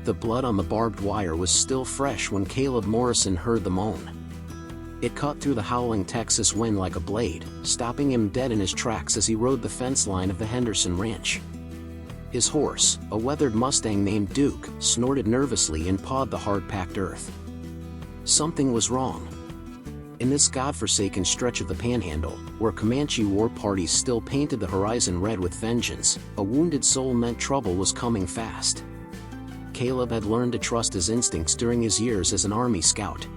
The blood on the barbed wire was still fresh when Caleb Morrison heard the moan. It cut through the howling Texas wind like a blade, stopping him dead in his tracks as he rode the fence line of the Henderson ranch. His horse, a weathered Mustang named Duke, snorted nervously and pawed the hard-packed earth. Something was wrong. In this godforsaken stretch of the Panhandle, where Comanche war parties still painted the horizon red with vengeance, a wounded soul meant trouble was coming fast. Caleb had learned to trust his instincts during his years as an Army scout.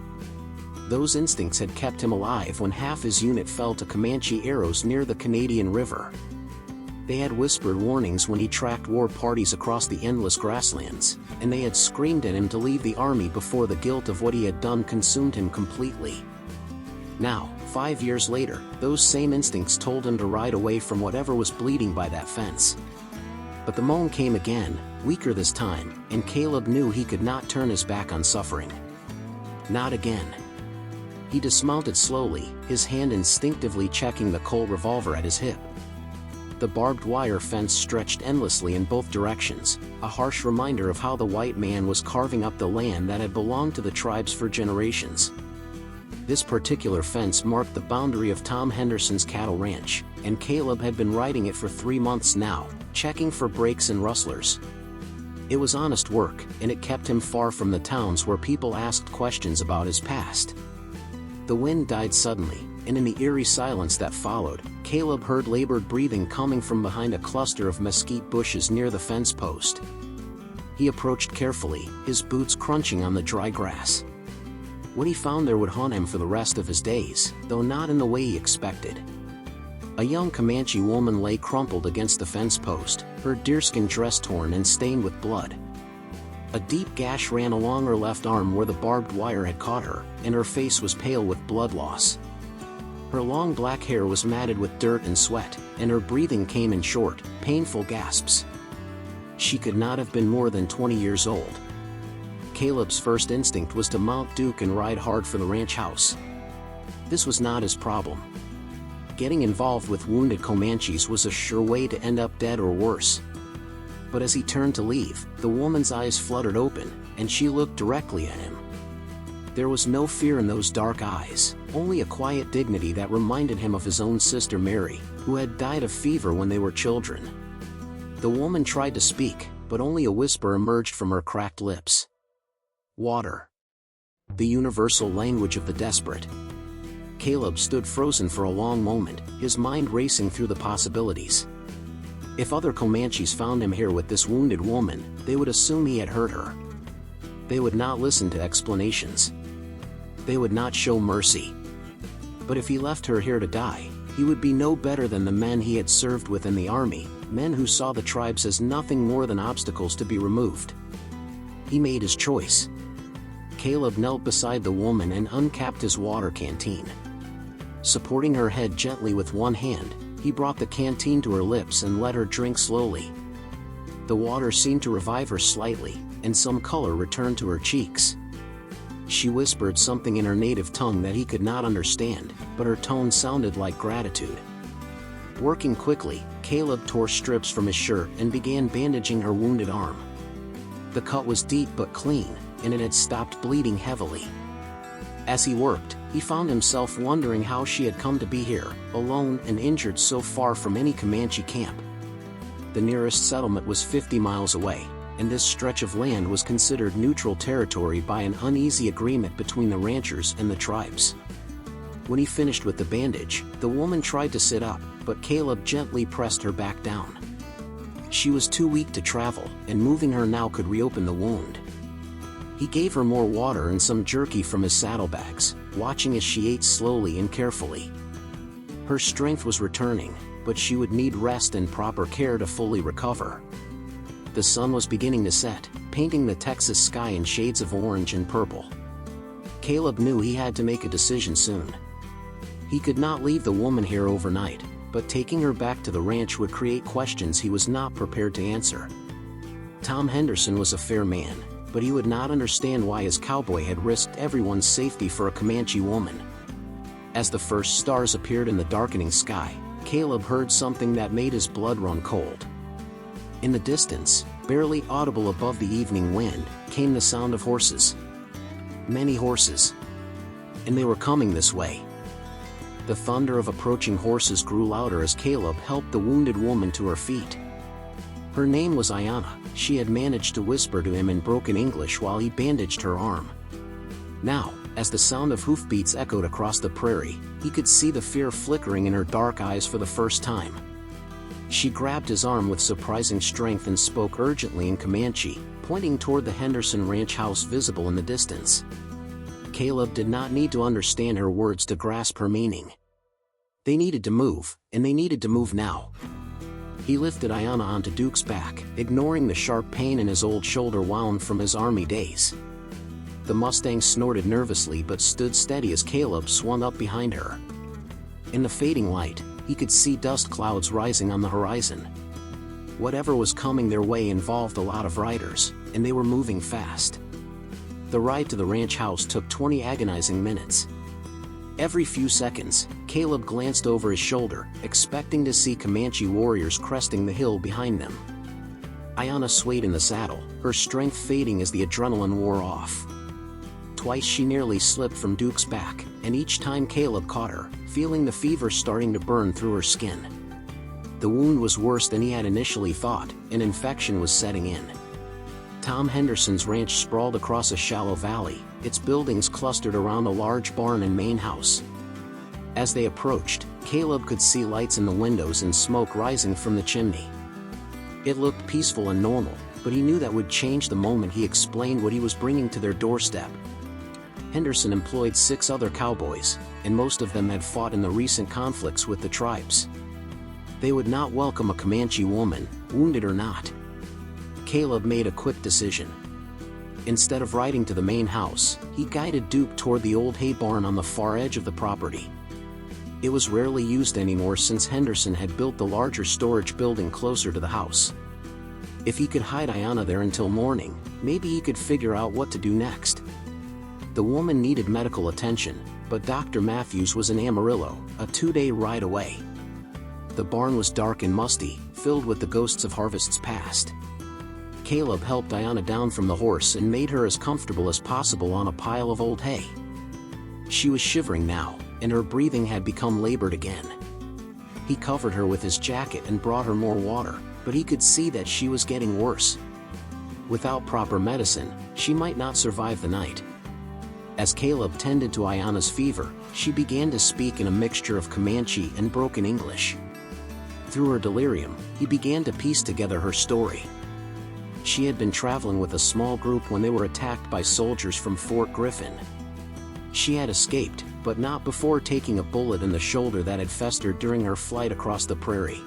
Those instincts had kept him alive when half his unit fell to Comanche arrows near the Canadian River. They had whispered warnings when he tracked war parties across the endless grasslands, and they had screamed at him to leave the Army before the guilt of what he had done consumed him completely. Now, 5 years later, those same instincts told him to ride away from whatever was bleeding by that fence. But the moan came again, weaker this time, and Caleb knew he could not turn his back on suffering. Not again. He dismounted slowly, his hand instinctively checking the Colt revolver at his hip. The barbed wire fence stretched endlessly in both directions, a harsh reminder of how the white man was carving up the land that had belonged to the tribes for generations. This particular fence marked the boundary of Tom Henderson's cattle ranch, and Caleb had been riding it for 3 months now, checking for breaks and rustlers. It was honest work, and it kept him far from the towns where people asked questions about his past. The wind died suddenly, and in the eerie silence that followed, Caleb heard labored breathing coming from behind a cluster of mesquite bushes near the fence post. He approached carefully, his boots crunching on the dry grass. What he found there would haunt him for the rest of his days, though not in the way he expected. A young Comanche woman lay crumpled against the fence post, her deerskin dress torn and stained with blood. A deep gash ran along her left arm where the barbed wire had caught her, and her face was pale with blood loss. Her long black hair was matted with dirt and sweat, and her breathing came in short, painful gasps. She could not have been more than 20 years old. Caleb's first instinct was to mount Duke and ride hard for the ranch house. This was not his problem. Getting involved with wounded Comanches was a sure way to end up dead or worse. But as he turned to leave, the woman's eyes fluttered open, and she looked directly at him. There was no fear in those dark eyes, only a quiet dignity that reminded him of his own sister Mary, who had died of fever when they were children. The woman tried to speak, but only a whisper emerged from her cracked lips. Water. The universal language of the desperate. Caleb stood frozen for a long moment, his mind racing through the possibilities. If other Comanches found him here with this wounded woman, they would assume he had hurt her. They would not listen to explanations. They would not show mercy. But if he left her here to die, he would be no better than the men he had served with in the Army, men who saw the tribes as nothing more than obstacles to be removed. He made his choice. Caleb knelt beside the woman and uncapped his water canteen. Supporting her head gently with one hand, he brought the canteen to her lips and let her drink slowly. The water seemed to revive her slightly, and some color returned to her cheeks. She whispered something in her native tongue that he could not understand, but her tone sounded like gratitude. Working quickly, Caleb tore strips from his shirt and began bandaging her wounded arm. The cut was deep but clean, and it had stopped bleeding heavily. As he worked, he found himself wondering how she had come to be here, alone and injured so far from any Comanche camp. The nearest settlement was 50 miles away, and this stretch of land was considered neutral territory by an uneasy agreement between the ranchers and the tribes. When he finished with the bandage, the woman tried to sit up, but Caleb gently pressed her back down. She was too weak to travel, and moving her now could reopen the wound. He gave her more water and some jerky from his saddlebags, watching as she ate slowly and carefully. Her strength was returning, but she would need rest and proper care to fully recover. The sun was beginning to set, painting the Texas sky in shades of orange and purple. Caleb knew he had to make a decision soon. He could not leave the woman here overnight, but taking her back to the ranch would create questions he was not prepared to answer. Tom Henderson was a fair man, but he would not understand why his cowboy had risked everyone's safety for a Comanche woman. As the first stars appeared in the darkening sky, Caleb heard something that made his blood run cold. In the distance, Barely audible above the evening wind, came the sound of horses. Many horses. And they were coming this way. The thunder of approaching horses grew louder as Caleb helped the wounded woman to her feet. Her name was Ayanna. She had managed to whisper to him in broken English while he bandaged her arm. Now, as the sound of hoofbeats echoed across the prairie, he could see the fear flickering in her dark eyes for the first time. She grabbed his arm with surprising strength and spoke urgently in Comanche, pointing toward the Henderson ranch house visible in the distance. Caleb did not need to understand her words to grasp her meaning. They needed to move, and they needed to move now. He lifted Ayanna onto Duke's back, ignoring the sharp pain in his old shoulder wound from his army days. The Mustang snorted nervously but stood steady as Caleb swung up behind her. In the fading light, he could see dust clouds rising on the horizon. Whatever was coming their way involved a lot of riders, and they were moving fast. The ride to the ranch house took 20 agonizing minutes. Every few seconds, Caleb glanced over his shoulder, expecting to see Comanche warriors cresting the hill behind them. Ayanna swayed in the saddle, her strength fading as the adrenaline wore off. Twice she nearly slipped from Duke's back, and each time Caleb caught her, feeling the fever starting to burn through her skin. The wound was worse than he had initially thought, an infection was setting in. Tom Henderson's ranch sprawled across a shallow valley, its buildings clustered around a large barn and main house. As they approached, Caleb could see lights in the windows and smoke rising from the chimney. It looked peaceful and normal, but he knew that would change the moment he explained what he was bringing to their doorstep. Henderson employed 6 other cowboys, and most of them had fought in the recent conflicts with the tribes. They would not welcome a Comanche woman, wounded or not. Caleb made a quick decision. Instead of riding to the main house, he guided Duke toward the old hay barn on the far edge of the property. It was rarely used anymore since Henderson had built the larger storage building closer to the house. If he could hide Ayanna there until morning, maybe he could figure out what to do next. The woman needed medical attention, but Dr. Matthews was in Amarillo, a 2-day ride away. The barn was dark and musty, filled with the ghosts of harvests past. Caleb helped Ayanna down from the horse and made her as comfortable as possible on a pile of old hay. She was shivering now, and her breathing had become labored again. He covered her with his jacket and brought her more water, but he could see that she was getting worse. Without proper medicine, she might not survive the night. As Caleb tended to Ayanna's fever, she began to speak in a mixture of Comanche and broken English. Through her delirium, he began to piece together her story. She had been traveling with a small group when they were attacked by soldiers from Fort Griffin. She had escaped, but not before taking a bullet in the shoulder that had festered during her flight across the prairie.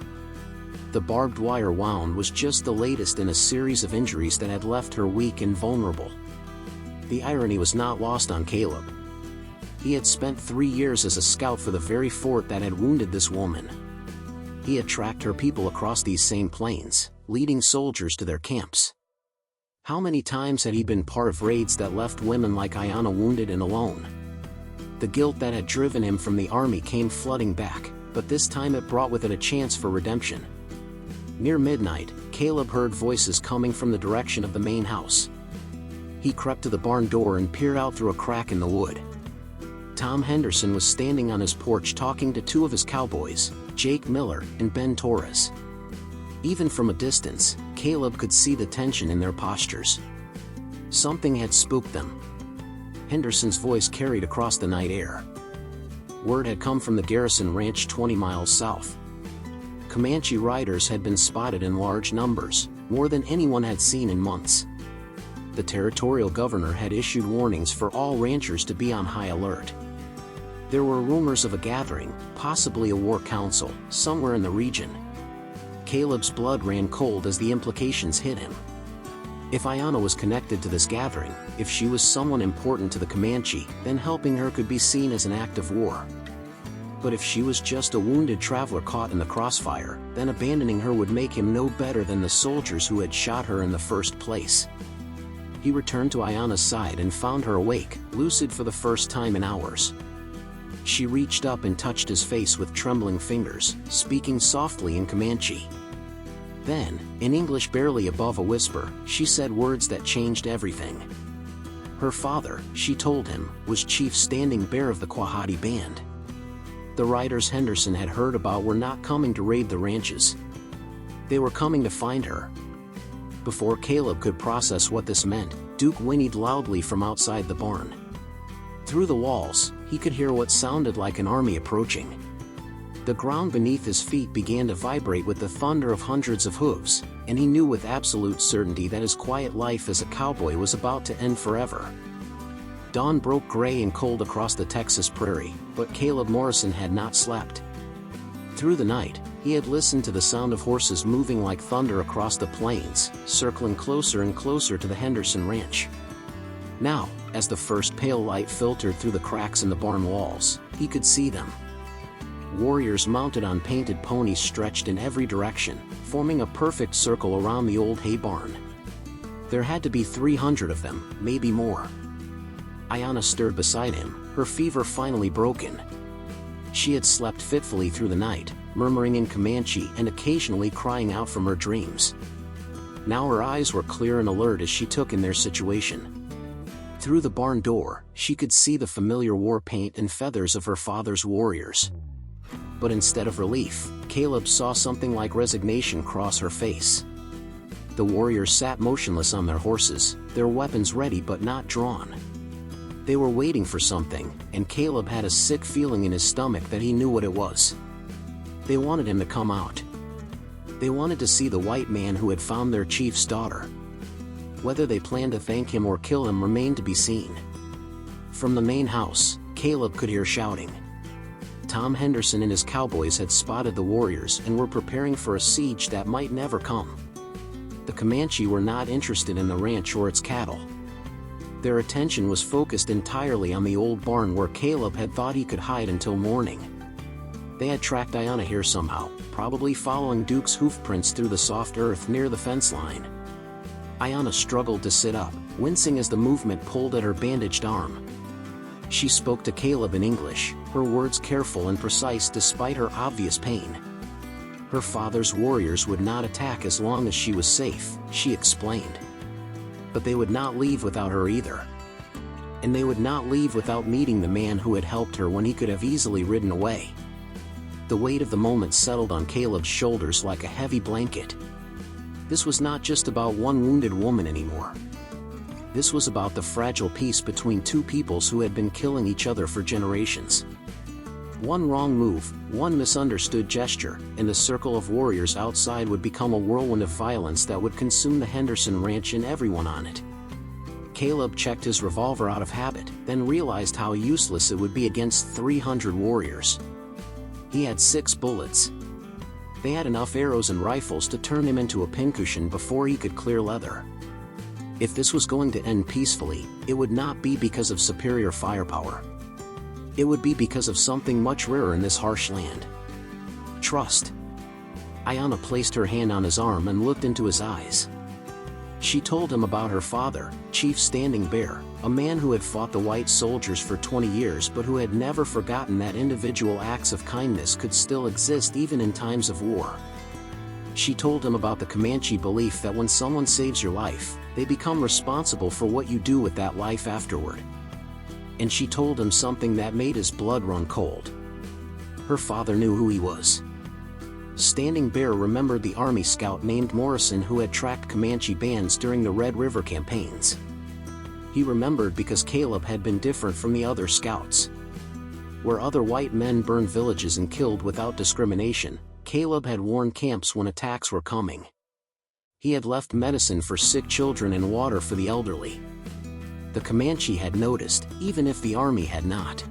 The barbed wire wound was just the latest in a series of injuries that had left her weak and vulnerable. The irony was not lost on Caleb. He had spent 3 years as a scout for the very fort that had wounded this woman. He had tracked her people across these same plains, leading soldiers to their camps. How many times had he been part of raids that left women like Ayanna wounded and alone? The guilt that had driven him from the army came flooding back, but this time it brought with it a chance for redemption. Near midnight, Caleb heard voices coming from the direction of the main house. He crept to the barn door and peered out through a crack in the wood. Tom Henderson was standing on his porch talking to 2 of his cowboys, Jake Miller and Ben Torres. Even from a distance, Caleb could see the tension in their postures. Something had spooked them. Henderson's voice carried across the night air. Word had come from the garrison ranch 20 miles south. Comanche riders had been spotted in large numbers, more than anyone had seen in months. The territorial governor had issued warnings for all ranchers to be on high alert. There were rumors of a gathering, possibly a war council, somewhere in the region. Caleb's blood ran cold as the implications hit him. If Ayanna was connected to this gathering, if she was someone important to the Comanche, then helping her could be seen as an act of war. But if she was just a wounded traveler caught in the crossfire, then abandoning her would make him no better than the soldiers who had shot her in the first place. He returned to Ayanna's side and found her awake, lucid for the first time in hours. She reached up and touched his face with trembling fingers, speaking softly in Comanche. Then, in English barely above a whisper, she said words that changed everything. Her father, she told him, was Chief Standing Bear of the Quahati Band. The riders Henderson had heard about were not coming to raid the ranches. They were coming to find her. Before Caleb could process what this meant, Duke whinnied loudly from outside the barn. Through the walls, he could hear what sounded like an army approaching. The ground beneath his feet began to vibrate with the thunder of hundreds of hooves, and he knew with absolute certainty that his quiet life as a cowboy was about to end forever. Dawn broke gray and cold across the Texas prairie, but Caleb Morrison had not slept. Through the night, he had listened to the sound of horses moving like thunder across the plains, circling closer and closer to the Henderson ranch. Now, as the first pale light filtered through the cracks in the barn walls, he could see them. Warriors mounted on painted ponies stretched in every direction, forming a perfect circle around the old hay barn. There had to be 300 of them, maybe more. Ayanna stirred beside him, her fever finally broken. She had slept fitfully through the night, murmuring in Comanche and occasionally crying out from her dreams. Now her eyes were clear and alert as she took in their situation. Through the barn door, she could see the familiar war paint and feathers of her father's warriors. But instead of relief, Caleb saw something like resignation cross her face. The warriors sat motionless on their horses, their weapons ready but not drawn. They were waiting for something, and Caleb had a sick feeling in his stomach that he knew what it was. They wanted him to come out. They wanted to see the white man who had found their chief's daughter. Whether they planned to thank him or kill him remained to be seen. From the main house, Caleb could hear shouting. Tom Henderson and his cowboys had spotted the warriors and were preparing for a siege that might never come. The Comanche were not interested in the ranch or its cattle. Their attention was focused entirely on the old barn where Caleb had thought he could hide until morning. They had tracked Ayanna here somehow, probably following Duke's hoofprints through the soft earth near the fence line. Ayanna struggled to sit up, wincing as the movement pulled at her bandaged arm. She spoke to Caleb in English, her words careful and precise despite her obvious pain. Her father's warriors would not attack as long as she was safe, she explained. But they would not leave without her either. And they would not leave without meeting the man who had helped her when he could have easily ridden away. The weight of the moment settled on Caleb's shoulders like a heavy blanket. This was not just about one wounded woman anymore. This was about the fragile peace between two peoples who had been killing each other for generations. One wrong move, one misunderstood gesture, and the circle of warriors outside would become a whirlwind of violence that would consume the Henderson ranch and everyone on it. Caleb checked his revolver out of habit, then realized how useless it would be against 300 warriors. He had 6 bullets. They had enough arrows and rifles to turn him into a pincushion before he could clear leather. If this was going to end peacefully, it would not be because of superior firepower. It would be because of something much rarer in this harsh land. Trust. Ayanna placed her hand on his arm and looked into his eyes. She told him about her father, Chief Standing Bear, a man who had fought the white soldiers for 20 years but who had never forgotten that individual acts of kindness could still exist even in times of war. She told him about the Comanche belief that when someone saves your life, they become responsible for what you do with that life afterward. And she told him something that made his blood run cold. Her father knew who he was. Standing Bear remembered the Army scout named Morrison who had tracked Comanche bands during the Red River campaigns. He remembered because Caleb had been different from the other scouts. Where other white men burned villages and killed without discrimination, Caleb had warned camps when attacks were coming. He had left medicine for sick children and water for the elderly. The Comanche had noticed, even if the army had not.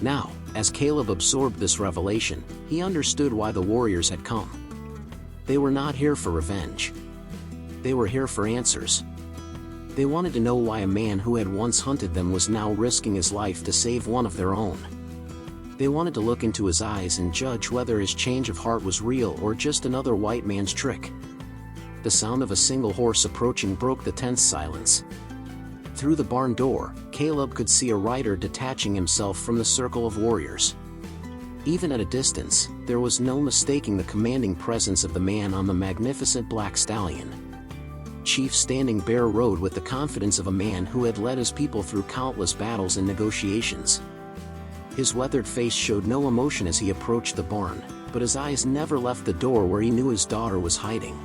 Now, as Caleb absorbed this revelation, he understood why the warriors had come. They were not here for revenge. They were here for answers. They wanted to know why a man who had once hunted them was now risking his life to save one of their own. They wanted to look into his eyes and judge whether his change of heart was real or just another white man's trick. The sound of a single horse approaching broke the tense silence. Through the barn door, Caleb could see a rider detaching himself from the circle of warriors. Even at a distance, there was no mistaking the commanding presence of the man on the magnificent black stallion. Chief Standing Bear rode with the confidence of a man who had led his people through countless battles and negotiations. His weathered face showed no emotion as he approached the barn, but his eyes never left the door where he knew his daughter was hiding.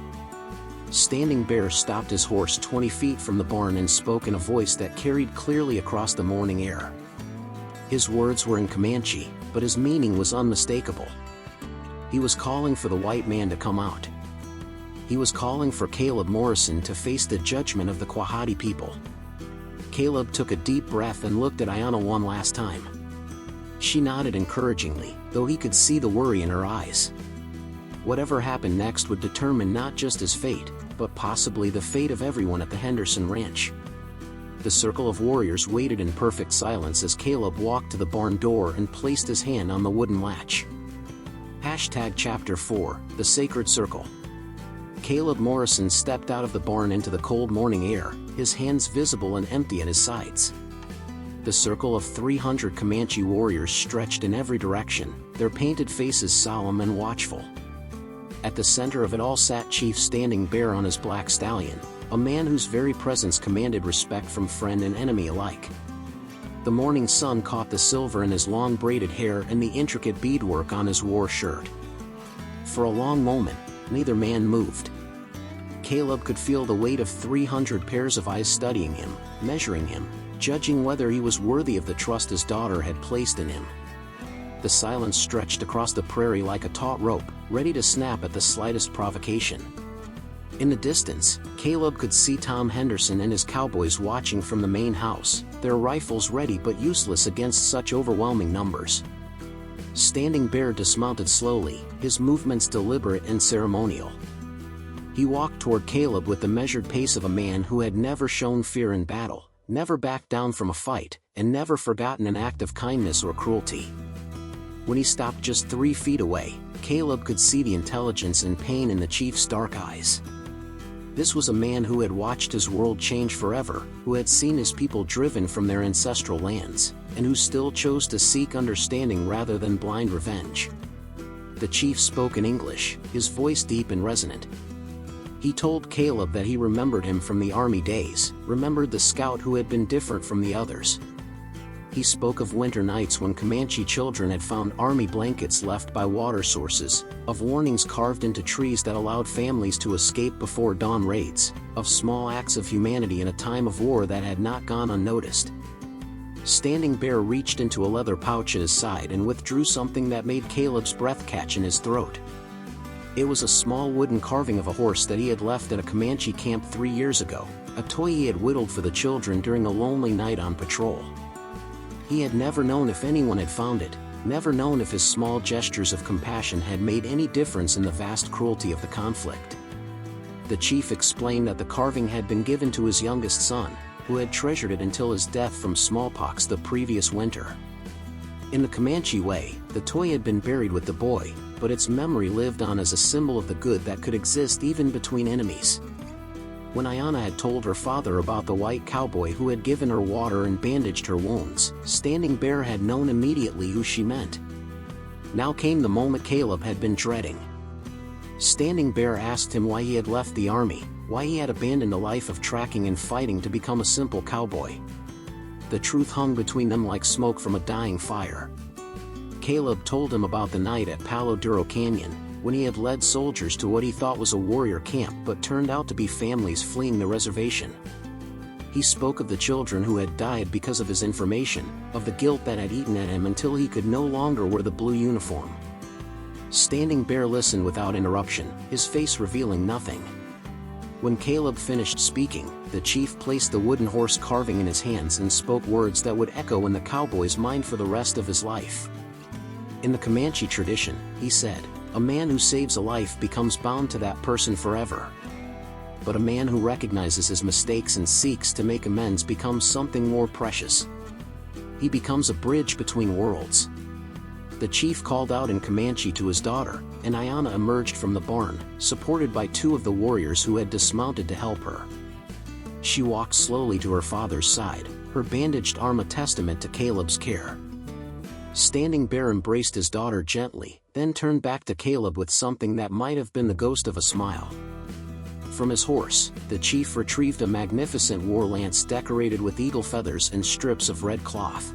Standing Bear stopped his horse 20 feet from the barn and spoke in a voice that carried clearly across the morning air. His words were in Comanche, but his meaning was unmistakable. He was calling for the white man to come out. He was calling for Caleb Morrison to face the judgment of the Quahati people. Caleb took a deep breath and looked at Ayanna one last time. She nodded encouragingly, though he could see the worry in her eyes. Whatever happened next would determine not just his fate, but possibly the fate of everyone at the Henderson Ranch. The circle of warriors waited in perfect silence as Caleb walked to the barn door and placed his hand on the wooden latch. Chapter 4, The Sacred Circle. Caleb Morrison stepped out of the barn into the cold morning air, his hands visible and empty at his sides. The circle of 300 Comanche warriors stretched in every direction, their painted faces solemn and watchful. At the center of it all sat Chief Standing Bear on his black stallion, a man whose very presence commanded respect from friend and enemy alike. The morning sun caught the silver in his long braided hair and the intricate beadwork on his war shirt. For a long moment, neither man moved. Caleb could feel the weight of 300 pairs of eyes studying him, measuring him, judging whether he was worthy of the trust his daughter had placed in him. The silence stretched across the prairie like a taut rope, ready to snap at the slightest provocation. In the distance, Caleb could see Tom Henderson and his cowboys watching from the main house, their rifles ready but useless against such overwhelming numbers. Standing Bear dismounted slowly, his movements deliberate and ceremonial. He walked toward Caleb with the measured pace of a man who had never shown fear in battle, never backed down from a fight, and never forgotten an act of kindness or cruelty. When he stopped just 3 feet away, Caleb could see the intelligence and pain in the chief's dark eyes. This was a man who had watched his world change forever, who had seen his people driven from their ancestral lands, and who still chose to seek understanding rather than blind revenge. The chief spoke in English, his voice deep and resonant. He told Caleb that he remembered him from the army days, remembered the scout who had been different from the others. He spoke of winter nights when Comanche children had found army blankets left by water sources, of warnings carved into trees that allowed families to escape before dawn raids, of small acts of humanity in a time of war that had not gone unnoticed. Standing Bear reached into a leather pouch at his side and withdrew something that made Caleb's breath catch in his throat. It was a small wooden carving of a horse that he had left at a Comanche camp 3 years ago, a toy he had whittled for the children during a lonely night on patrol. He had never known if anyone had found it, never known if his small gestures of compassion had made any difference in the vast cruelty of the conflict. The chief explained that the carving had been given to his youngest son, who had treasured it until his death from smallpox the previous winter. In the Comanche way, the toy had been buried with the boy, but its memory lived on as a symbol of the good that could exist even between enemies. When Ayanna had told her father about the white cowboy who had given her water and bandaged her wounds, Standing Bear had known immediately who she meant. Now came the moment Caleb had been dreading. Standing Bear asked him why he had left the army, why he had abandoned a life of tracking and fighting to become a simple cowboy. The truth hung between them like smoke from a dying fire. Caleb told him about the night at Palo Duro Canyon, when he had led soldiers to what he thought was a warrior camp but turned out to be families fleeing the reservation. He spoke of the children who had died because of his information, of the guilt that had eaten at him until he could no longer wear the blue uniform. Standing Bear listened without interruption, his face revealing nothing. When Caleb finished speaking, the chief placed the wooden horse carving in his hands and spoke words that would echo in the cowboy's mind for the rest of his life. In the Comanche tradition, he said, "A man who saves a life becomes bound to that person forever. But a man who recognizes his mistakes and seeks to make amends becomes something more precious. He becomes a bridge between worlds." The chief called out in Comanche to his daughter, and Ayanna emerged from the barn, supported by 2 of the warriors who had dismounted to help her. She walked slowly to her father's side, her bandaged arm a testament to Caleb's care. Standing Bear embraced his daughter gently, then turned back to Caleb with something that might have been the ghost of a smile. From his horse, the chief retrieved a magnificent war lance decorated with eagle feathers and strips of red cloth.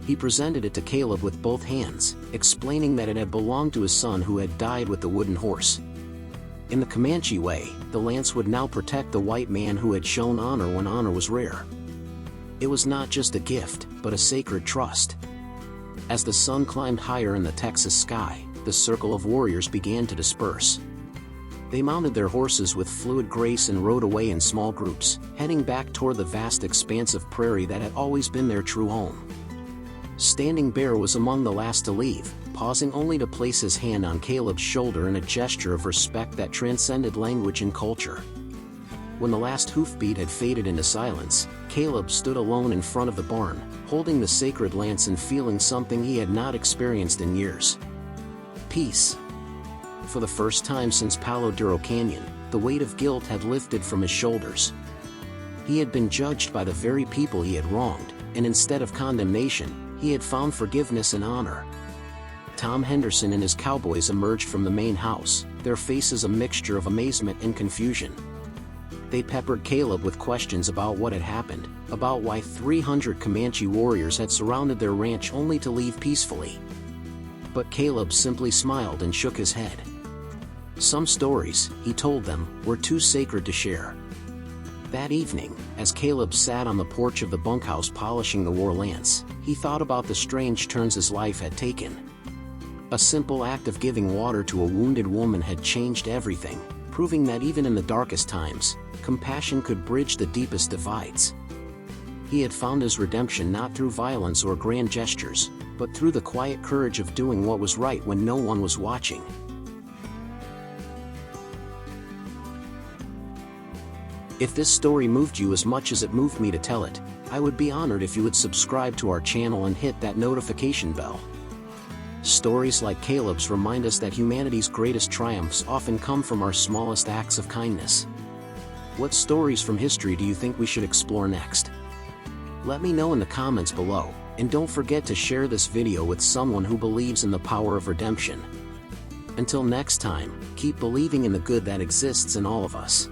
He presented it to Caleb with both hands, explaining that it had belonged to his son who had died with the wooden horse. In the Comanche way, the lance would now protect the white man who had shown honor when honor was rare. It was not just a gift, but a sacred trust. As the sun climbed higher in the Texas sky, the circle of warriors began to disperse. They mounted their horses with fluid grace and rode away in small groups, heading back toward the vast expanse of prairie that had always been their true home. Standing Bear was among the last to leave, pausing only to place his hand on Caleb's shoulder in a gesture of respect that transcended language and culture. When the last hoofbeat had faded into silence, Caleb stood alone in front of the barn, holding the sacred lance and feeling something he had not experienced in years. Peace. For the first time since Palo Duro Canyon, the weight of guilt had lifted from his shoulders. He had been judged by the very people he had wronged, and instead of condemnation, he had found forgiveness and honor. Tom Henderson and his cowboys emerged from the main house, their faces a mixture of amazement and confusion. They peppered Caleb with questions about what had happened, about why 300 Comanche warriors had surrounded their ranch only to leave peacefully. But Caleb simply smiled and shook his head. Some stories, he told them, were too sacred to share. That evening, as Caleb sat on the porch of the bunkhouse polishing the war lance, he thought about the strange turns his life had taken. A simple act of giving water to a wounded woman had changed everything, proving that even in the darkest times, compassion could bridge the deepest divides. He had found his redemption not through violence or grand gestures, but through the quiet courage of doing what was right when no one was watching. If this story moved you as much as it moved me to tell it, I would be honored if you would subscribe to our channel and hit that notification bell. Stories like Caleb's remind us that humanity's greatest triumphs often come from our smallest acts of kindness. What stories from history do you think we should explore next? Let me know in the comments below, and don't forget to share this video with someone who believes in the power of redemption. Until next time, keep believing in the good that exists in all of us.